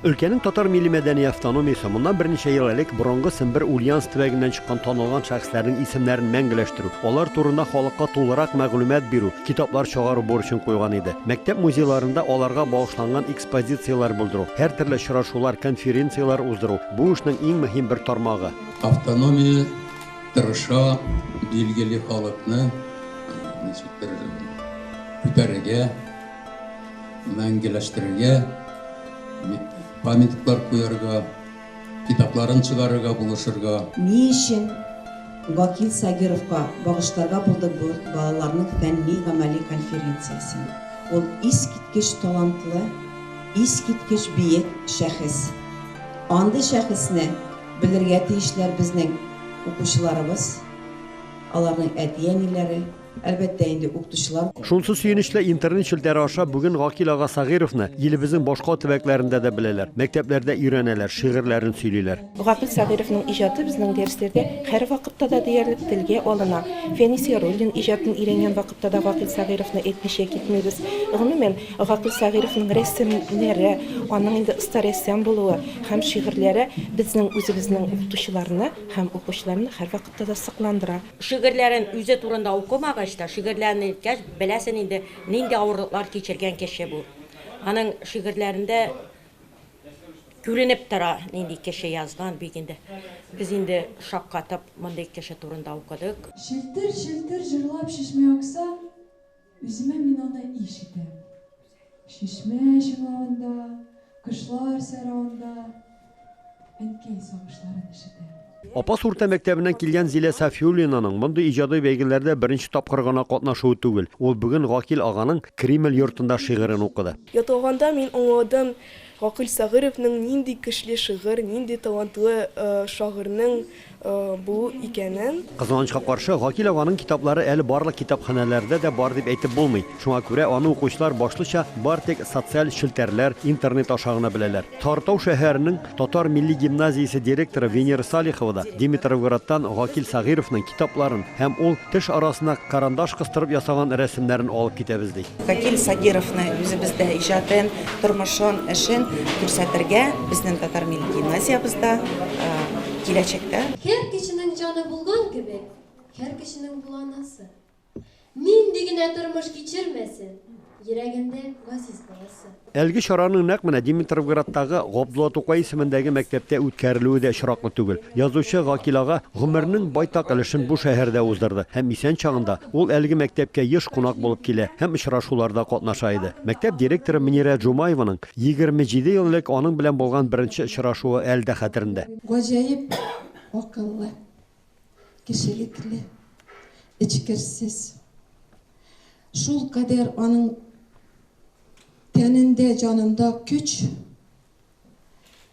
Ülkenin Tatar Milli Medeni Avtonomiyası bundan bir neçə yıl elek burunғы Simbir Ulyans tüvəgindən çıxan tanılğan şəxslərin isimlərini məngələşdirib, onlar turunda xalqqa tolaraq məlumat beru, kitaplar çağırıb borçun qoyğan idi. Məktəb muzeylarında onlarga bağışlanğan ekspozisiyalar buldurup, hər türlü şıraşular, konferensiyalar uzdurup, bu işin en mühim bir tarmağı. Автономия тырыша билгеле халыкны күтәрергә, мәңгеләштерергә, памятниклар куярга, китапларын чыгарырга, булышырга. Ни өчен Вакил Сагировка багышларга булды бу балаларның фәнни-гамәли конференциясын? Ул искиткеч талантлы, искиткеч биек шәхес. Андый шәхесне белергә тиешләр безнең укучыларыбыз, аларның әти-әниләре, әлбәттә инде укытучылар. Şunsu süyünüşle internet şilteri aşağı bugün Vakil Ağa Sagirov'ni ilimizin başka tüveklerinde de bileler. Mekteplerde öğreneler, şiirlerini söyleyler. Vakil Sagirov'ның ijadı bizning derslerde her vakitte da değerli tilge alına. Fenisiya Rollin ijadını öğrengen vakitte da Vakil Sagirov'ni etmişe gitmiyoruz. Umumen Vakil Sagirov'ның resimleri, onun indi usta ressam buluğu, hem şiirleri bizning özümüzning укытучыларны hem okuşlarını her vakitte da sıklandıra. Şiirlerin üze turunda okumağa işte şiirlerini bilesin indi nindi ağırlıklar geçirgen kişi bu. Onun şiirlerinde görünüp tara nindi kişi yazgan bilginde. Biz indi şakkatıp mındı kişi turunda okuduk. Şiltir şiltir jırlap şişme yoksa üzüme min onu işitim. Şişme şılağında, kışlar serağında enkey soğuşların işitim. Apas Urta Mektebinden kilgen Zile Safiulina'nın bunday icadi beygilerde birinci tapkırgana katnaşığı tügül. Ol bugün Vakil Ağa'nın Kreml yurtunda şiirini okudu. Yatağında men anladım Vakil Sagirov'ның nindi güçlü şiir, nindi talantlı şairinin bu икәнен. Kızançka karşı Vakil Ağa'nın kitapları el barlı kitaphanelerde de bar dip etip bulmay. Şuna göre onu okuşlar başlıca bar tek sosyal şilterler, internet aşağına bileler. Tartov şehirinin Tatar Milli Gimnaziyası direktörü Venera Salihova da Dimitrovgrad'dan Vakil Sagirov'ның kitapların hem ol tiş arasına karandaş kıstırıp yasagan resimlerin alıp kitebizdi. Vakil Sagirov'ны özümüzde ijadın, turmuşun işin күрсәтергә безнең Татар Milli Gimnaziyabызда киләчәктә. Her kişinin canı bulgan gibi, her kişinin bulanası. Nindigine durmuş geçirmesin, yüreğinde gaziz kalası. Elgi şaranın naqmına Dimitrovgrad'dagi G'Abdulla To'qay ismidagi maktabda o'tkaziluvida ishtirokli tugul. Yozuvchi Vakil Ağa umrining baytaq ilishini bu shaharda o'zdirdi. Hem isen chag'ında ol elgi maktabga yish qo'noq bo'lib kela, hem uchrashuvlarda qatnashaydi. Maktab direktori Munira Jumayevaning 27 yillik onun bilan bo'lgan birinchi uchrashuvi elda xatirinde. G'ajoyib aqlli, kishilikli, ichkirsiz. Şul kadar onun teninde, canında güç.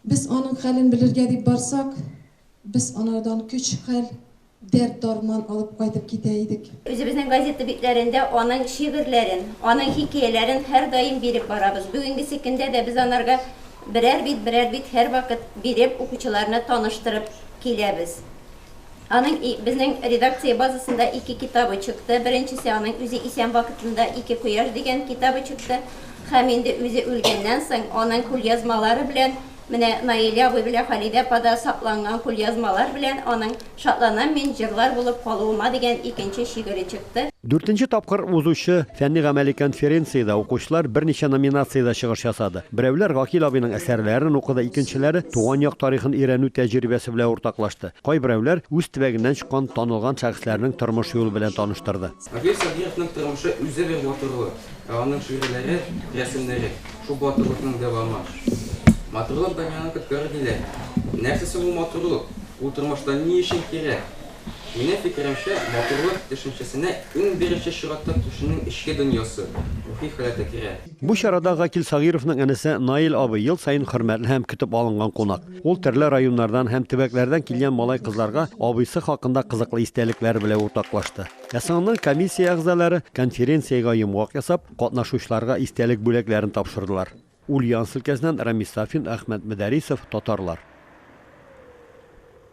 Biz onun halini bilirge dip barsak, biz onlardan güç hal, dert darman alıp kaytıp gideydik. Özümüzün gazete bitlerinde onun şiirlerin, onun hikayelerin her daim birip barabız. Bugünkü sekinde de biz onlarga birer bit her vakit birip okuçularını tanıştırıp kilebiz. Onun bizning redaksiya bazasında iki kitabı çıktı. Birincisi onun özü isen vakitinde iki Kuyaş degan kitabı çıktı. Hem indi özü ölgenden soң onun kulyazmaları bilen Mine Nailya bu bile Halide Pada saklangan kulyazmalar bilen onun şatlanan men jırlar bulup kalıbıma degan ikinci şiiri çıktı. 4-nji tapkır uzuşu fenni-g'amali konferensiyada o'quvchilar bir necha nominatsiyada chiqish jasadi. Birovlar Vakil Ağa'nın eserlerini okudu, ikinchileri tuğan yoq tarixini öğrenүү tecrübesi bilan o'rtoqlashdi. Qoy birovlar o'z tüveginden chiqqan tanılgan shaxslarning turmush yo'li bilan tanishtirdi. Vakil Sagirov'ның turmushi o'zi bir botirlik. Onun şiirleri, resimleri, şu botirlikning devamı. Matırlık dünyanın kıtkları değil. Nefsisi bu matırlık. Bu turmuşta ne işin gerek? Mine fikrimce matırlık düşüncesine ön birinci şıratta düşünün işki dünyası. Ruhi hayata gerek. Bu şarada Vakil Sagirov'ның anisi Nail abi yıl sayın hürmetli hem kütüp alıngan konak. Ol türlü rayonlardan hem tübeklerden kilgen malay kızlarga abisi hakkında kızıklı istelikler bile ortaklaştı. Yasanın komissiya a'zalari konferensiyaga yumg'oq yasab, qatnashuvchilarga istelik bo'laklarını tapşırdılar. Ulyans ülkesinden Ramiz Safin, Ahmet Medarisov, Tatarlar.